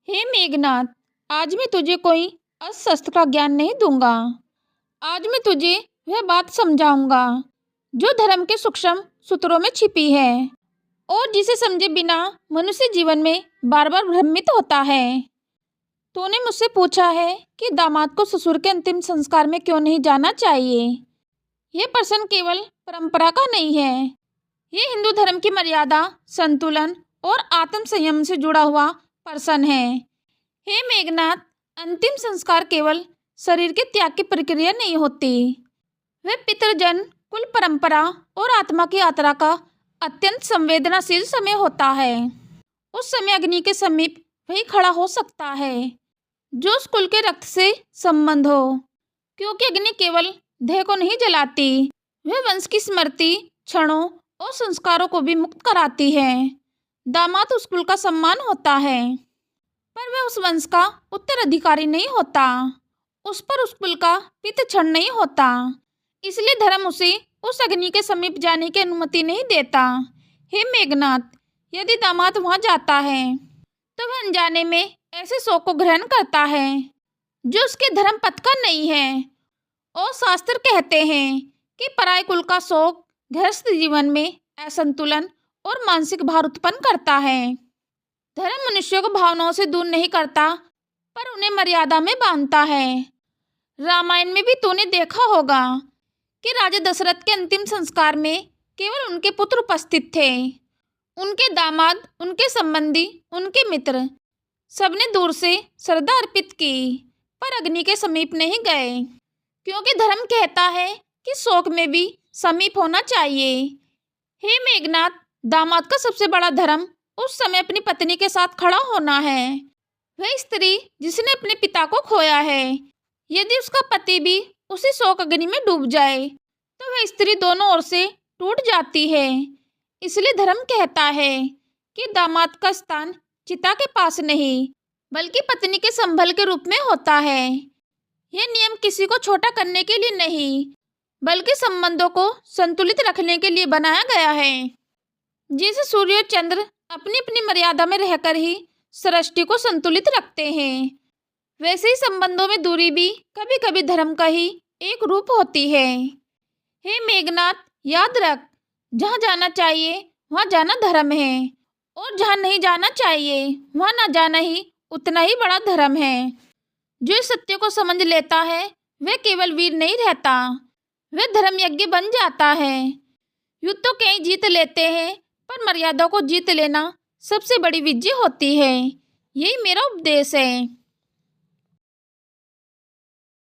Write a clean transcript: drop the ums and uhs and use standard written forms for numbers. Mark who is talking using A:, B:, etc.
A: हे मेघनाथ, आज मैं तुझे कोई अस्त्र का ज्ञान नहीं दूंगा। आज मैं तुझे वह बात समझाऊंगा जो धर्म के सूक्ष्म सूत्रों में छिपी है और जिसे समझे बिना मनुष्य जीवन में बार बार भ्रमित होता है। तूने मुझसे पूछा है कि दामाद को ससुर के अंतिम संस्कार में क्यों नहीं जाना चाहिए। यह प्रश्न केवल परंपरा का नहीं है, ये हिंदू धर्म की मर्यादा, संतुलन और आत्म संयम से जुड़ा हुआ प्रश्न है। हे मेघनाथ, अंतिम संस्कार केवल शरीर के त्याग की प्रक्रिया नहीं होती, वह पितृजन, कुल परंपरा और आत्मा की यात्रा का अत्यंत संवेदनशील समय होता है। उस समय अग्नि के समीप वही खड़ा हो सकता है जो उस कुल के रक्त से संबंध हो, क्योंकि अग्नि केवल देह को नहीं जलाती, वह वंश की स्मृति, क्षणों और संस्कारों को भी मुक्त कराती है। दामाद उस कुल का सम्मान होता है, पर वह उस वंश का उत्तराधिकारी नहीं होता, उस पर उस कुल का पितृ क्षण नहीं होता। इसलिए धर्म उसे उस अग्नि के समीप जाने की अनुमति नहीं देता। हे मेघनाथ, यदि दामाद वहां जाता है तो वह अनजाने में ऐसे शोक को ग्रहण करता है जो उसके धर्म पथ का नहीं है। और शास्त्र कहते हैं कि पराय कुल का शोक गृहस्थ जीवन में असंतुलन और मानसिक भार उत्पन्न करता है। धर्म मनुष्यों को भावनाओं से दूर नहीं करता, पर उन्हें मर्यादा में बांधता है। रामायण में भी तूने देखा होगा कि राजा दशरथ के अंतिम संस्कार में केवल उनके पुत्र उपस्थित थे। उनके दामाद, उनके संबंधी, उनके मित्र सबने दूर से श्रद्धा अर्पित की, पर अग्नि के समीप नहीं गए, क्योंकि धर्म कहता है कि शोक में भी समीप होना चाहिए। हे मेघनाथ, दामाद का सबसे बड़ा धर्म उस समय अपनी पत्नी के साथ खड़ा होना है। वह स्त्री जिसने अपने पिता को खोया है, यदि उसका पति भी उसी शोक अग्नि में डूब जाए तो वह स्त्री दोनों ओर से टूट जाती है। इसलिए धर्म कहता है कि दामाद का स्थान चिता के पास नहीं, बल्कि पत्नी के संभल के रूप में होता है। यह नियम किसी को छोटा करने के लिए नहीं, बल्कि संबंधों को संतुलित रखने के लिए बनाया गया है। जैसे सूर्य और चंद्र अपनी अपनी मर्यादा में रहकर ही सृष्टि को संतुलित रखते हैं, वैसे ही संबंधों में दूरी भी कभी कभी धर्म का ही एक रूप होती है। हे मेघनाथ, याद रख, जहाँ जाना चाहिए वहाँ जाना धर्म है, और जहाँ नहीं जाना चाहिए वहाँ न जाना ही उतना ही बड़ा धर्म है। जो इस सत्य को समझ लेता है वह केवल वीर नहीं रहता, वह धर्म यज्ञ बन जाता है। युद्ध तो कई जीत लेते हैं, पर मर्यादा को जीत लेना सबसे बड़ी विजय होती है। यही मेरा उपदेश है।